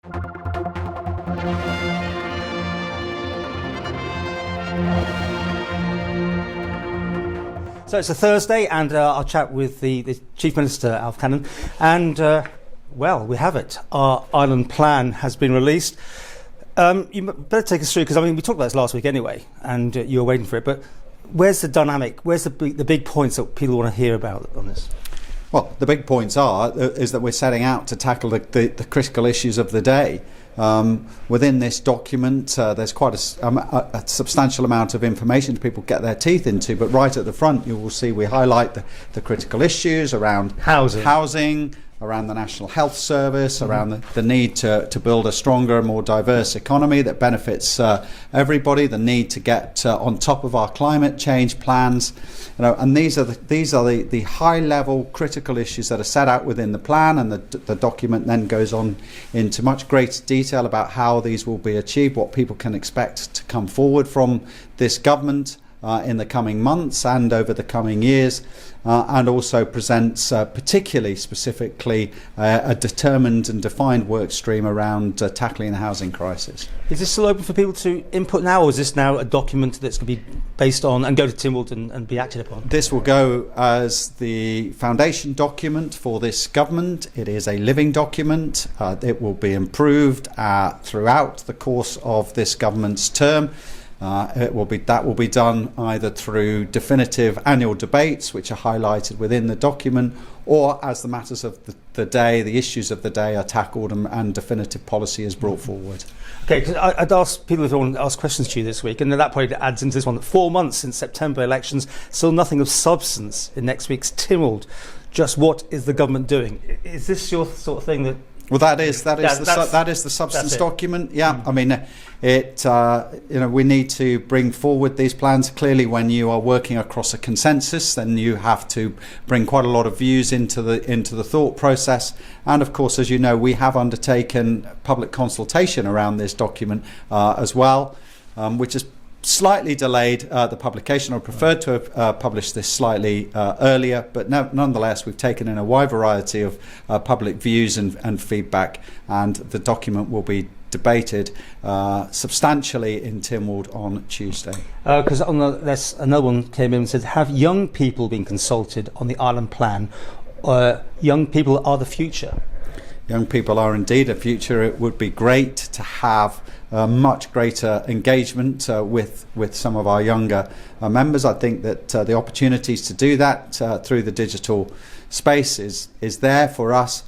So it's a Thursday, and I'll chat with the Chief Minister, Alf Cannan, and well, we have it. Our island plan has been released. You better take us through, because I mean we talked about this last week anyway, and you were waiting for it. But where's the dynamic? Where's the big points that people want to hear about on this? Well, the big points is that we're setting out to tackle the critical issues of the day. Within this document, there's quite a substantial amount of information people get their teeth into, but right at the front you will see we highlight the critical issues around housing, around the National Health Service, around the need to build a stronger, more diverse economy that benefits everybody, the need to get on top of our climate change plans, and these are the high level critical issues that are set out within the plan, and the document then goes on into much greater detail about how these will be achieved, what people can expect to come forward from this government in the coming months and over the coming years, and also presents particularly specifically a determined and defined work stream around tackling the housing crisis. Is this still open for people to input now, or is this now a document that's going to be based on and go to Tynwald and be acted upon? This will go as the foundation document for this government. It is a living document. It will be improved throughout the course of this government's term. That will be done either through definitive annual debates, which are highlighted within the document, or as the matters of the day, the issues of the day are tackled and definitive policy is brought forward. Okay, because I'd ask people if they want to ask questions to you this week, and then that probably adds into this one. 4 months since September elections, still nothing of substance in next week's Tynwald. Just what is the government doing? Is this your sort of thing that? Well, that is the substance document. Yeah, I mean, we need to bring forward these plans. Clearly, when you are working across a consensus, then you have to bring quite a lot of views into the thought process. And of course, as you know, we have undertaken public consultation around this document as well, which is slightly delayed the publication. I preferred to have published this slightly earlier, but nonetheless we've taken in a wide variety of public views and feedback, and the document will be debated substantially in Tynwald on Tuesday. Because another one came in and said, have young people been consulted on the island plan? Young people are the future. Young people are indeed a future. It would be great to have much greater engagement with some of our younger members. I think that the opportunities to do that through the digital space is there for us.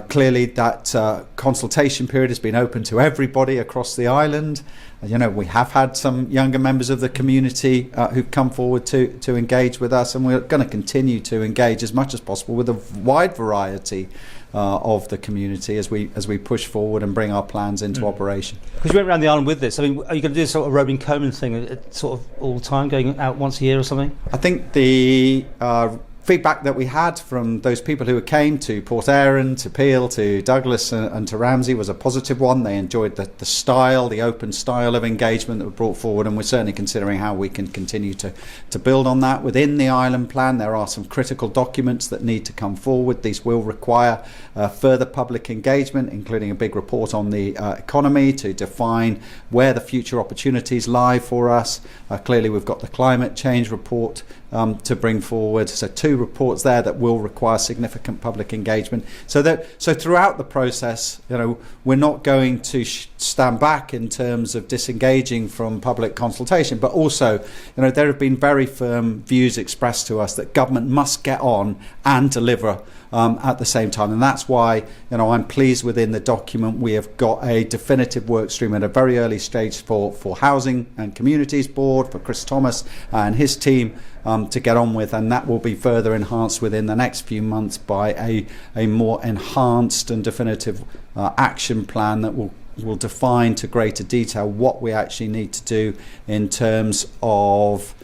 Clearly that consultation period has been open to everybody across the island. We have had some younger members of the community who've come forward to engage with us, and we're going to continue to engage as much as possible with a wide variety of the community as we push forward and bring our plans into operation. Because you went around the island with this, I mean, are you going to do this sort of roving Coman thing sort of all the time, going out once a year or something? I think the feedback that we had from those people who came to Port Erin, to Peel, to Douglas and to Ramsey was a positive one. They enjoyed the open style of engagement that was brought forward, and we're certainly considering how we can continue to build on that. Within the island plan, there are some critical documents that need to come forward. These will require further public engagement, including a big report on the economy to define where the future opportunities lie for us. Clearly, we've got the climate change report to bring forward. So 2 reports there that will require significant public engagement. So throughout the process, we're not going to stand back in terms of disengaging from public consultation, but also, there have been very firm views expressed to us that government must get on and deliver at the same time, and that's why I'm pleased within the document we have got a definitive work stream at a very early stage for Housing and Communities Board, for Chris Thomas and his team to get on with, and that will be further enhanced within the next few months by a more enhanced and definitive action plan that will define to greater detail what we actually need to do in terms of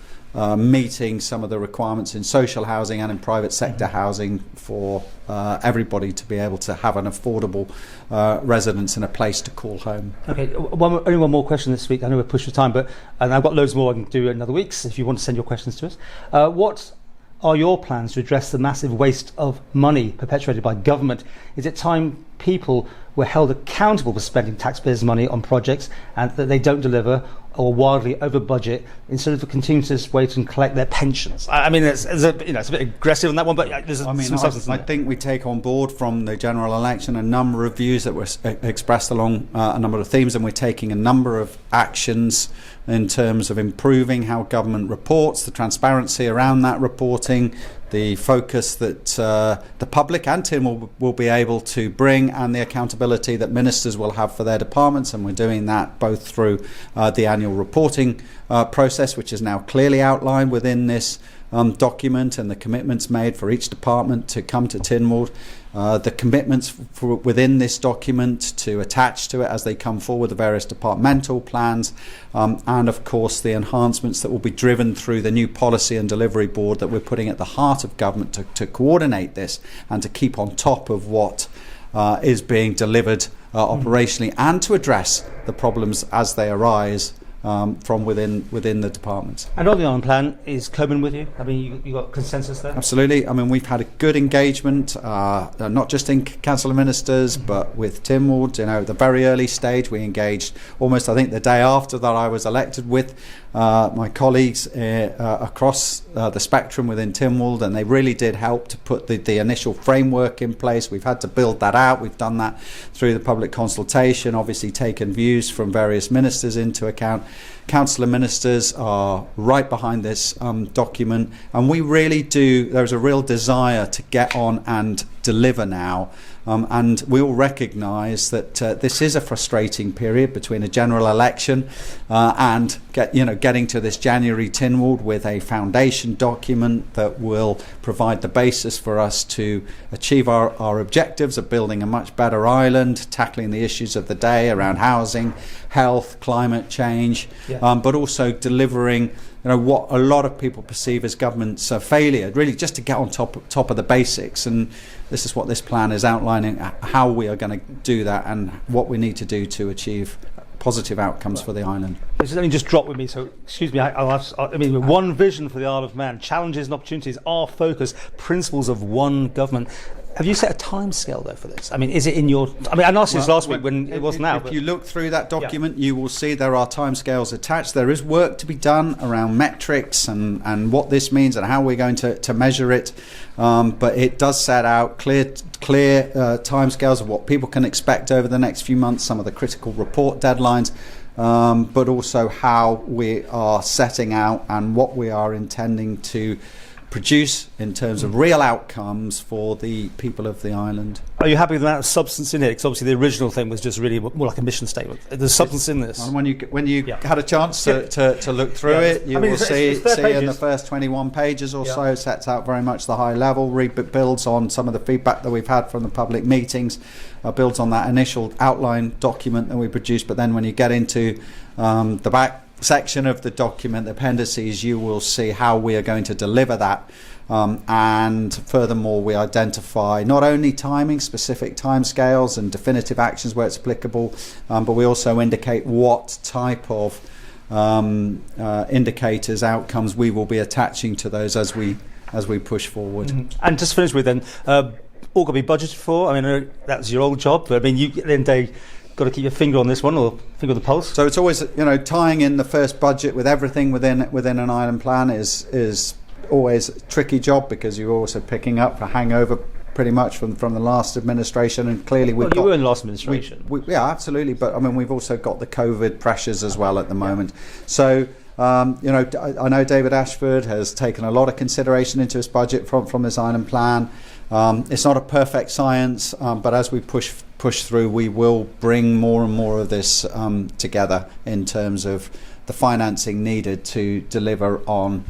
meeting some of the requirements in social housing and in private sector housing for everybody to be able to have an affordable residence and a place to call home. Okay, only one more question this week. I know we're pushed for time, and I've got loads more I can do in other weeks if you want to send your questions to us. What are your plans to address the massive waste of money perpetuated by government? Is it time people were held accountable for spending taxpayers' money on projects and that they don't deliver or wildly over budget instead of continuing to just wait and collect their pensions. I mean, it's a bit aggressive on that one, but there's some substance in I it. think we take on board from the general election a number of views that were expressed along a number of themes, and we're taking a number of actions in terms of improving how government reports, the transparency around that reporting, the focus that the public and Tynwald will be able to bring, and the accountability that ministers will have for their departments. And we're doing that both through the annual reporting process, which is now clearly outlined within this document, and the commitments made for each department to come to Tynwald, the commitments within this document to attach to it as they come forward, the various departmental plans, and of course the enhancements that will be driven through the new policy and delivery board that we're putting at the heart of government to coordinate this and to keep on top of what is being delivered operationally, and to address the problems as they arise from within the departments. And on the Island Plan, is Coburn with you? I mean, you got consensus there? Absolutely. I mean, we've had a good engagement, not just in Council of Ministers, but with Tynwald. At the very early stage, we engaged almost, I think, the day after that I was elected, with my colleagues across the spectrum within Tynwald, and they really did help to put the initial framework in place. We've had to build that out. We've done that through the public consultation, obviously taken views from various ministers into account. Council of Ministers are right behind this document, and we really do, there's a real desire to get on and deliver now, and we all recognise that this is a frustrating period between a general election and getting to this January Tynwald with a foundation document that will provide the basis for us to achieve our objectives of building a much better island, tackling the issues of the day around housing, health, climate change, but also delivering what a lot of people perceive as government's failure, really just to get on top of the basics. And this is what this plan is outlining, how we are going to do that and what we need to do to achieve positive outcomes for the island. This has only just dropped with me, so excuse me. I mean, one vision for the Isle of Man, challenges and opportunities, our focus, principles of one government. Have you set a time scale though for this? I mean, is it in your? I mean, I asked you this last week when it wasn't out. If you look through that document, you will see there are timescales attached. There is work to be done around metrics and what this means and how we're going to measure it. But it does set out clear timescales of what people can expect over the next few months, some of the critical report deadlines, but also how we are setting out and what we are intending to produce in terms of real outcomes for the people of the island. Are you happy with the amount of substance in it? Because obviously the original thing was just really more like a mission statement. There's substance in this. And when you had a chance to look through it, you will see in the first 21 pages or so, sets out very much the high level, builds on some of the feedback that we've had from the public meetings, builds on that initial outline document that we produced. But then when you get into the back section of the document, the appendices, you will see how we are going to deliver that, and furthermore we identify not only timing, specific timescales and definitive actions where it's applicable, but we also indicate what type of indicators, outcomes we will be attaching to those as we push forward. And just finish with then, all got to be budgeted for. I mean, that was your old job, but I mean, you at the end of the day got to keep your finger on this one, or finger on the pulse. So it's always, tying in the first budget with everything within an island plan is always a tricky job, because you're also picking up a hangover pretty much from the last administration, and clearly you were in the last administration. Yeah, absolutely, but I mean we've also got the COVID pressures as well at the moment. So I know David Ashford has taken a lot of consideration into his budget from this island plan. It's not a perfect science, but as we push through, we will bring more and more of this together in terms of the financing needed to deliver on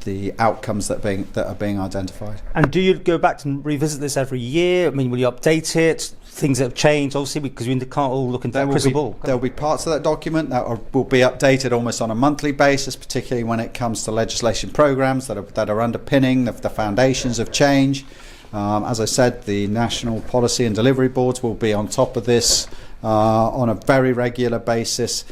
the outcomes that are being identified. And do you go back and revisit this every year? I mean, will you update it? Things that have changed, obviously, because we can't all look into that crystal ball. There will be parts of that document that will be updated almost on a monthly basis, particularly when it comes to legislation programs that are underpinning the foundations of change. As I said, the national policy and delivery boards will be on top of this on a very regular basis.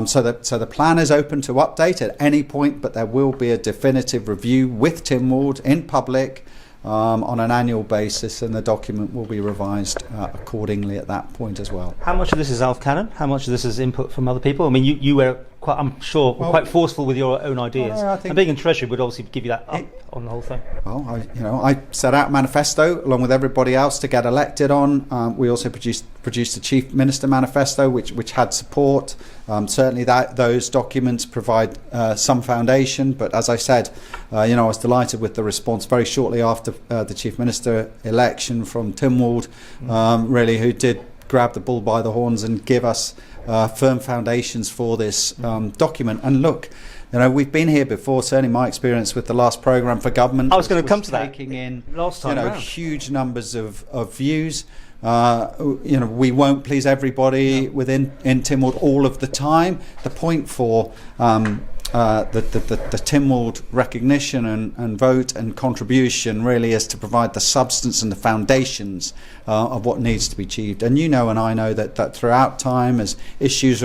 So the plan is open to update at any point, but there will be a definitive review with Tynwald in public on an annual basis, and the document will be revised accordingly at that point as well. How much of this is Alf Cannan? How much of this is input from other people? I mean, you were quite, I'm sure, quite forceful with your own ideas. I think and being in Treasury would obviously give you that up on the whole thing. Well, I set out a manifesto along with everybody else to get elected on. We also produced the Chief Minister manifesto, which had support. Certainly, those documents provide some foundation. But as I said, I was delighted with the response very shortly after the Chief Minister election from Tynwald, really, who did grab the bull by the horns and give us firm foundations for this document. And look, we've been here before. Certainly, my experience with the last programme for government. I was going to come to that. Taking in last time round. Huge numbers of views. We won't please everybody within Tynwald all of the time. The point for the Tynwald recognition and vote and contribution really is to provide the substance and the foundations of what needs to be achieved. And and I know that throughout time, as issues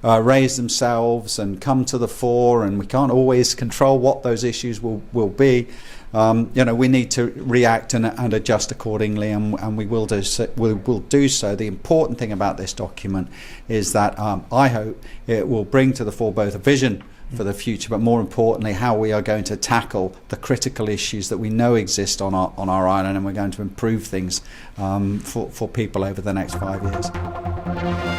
raise themselves and come to the fore, and we can't always control what those issues will be. We need to react and adjust accordingly, and we will do so. We will do so. The important thing about this document is that I hope it will bring to the fore both a vision for the future, but more importantly, how we are going to tackle the critical issues that we know exist on our island, and we're going to improve things for people over the next 5 years.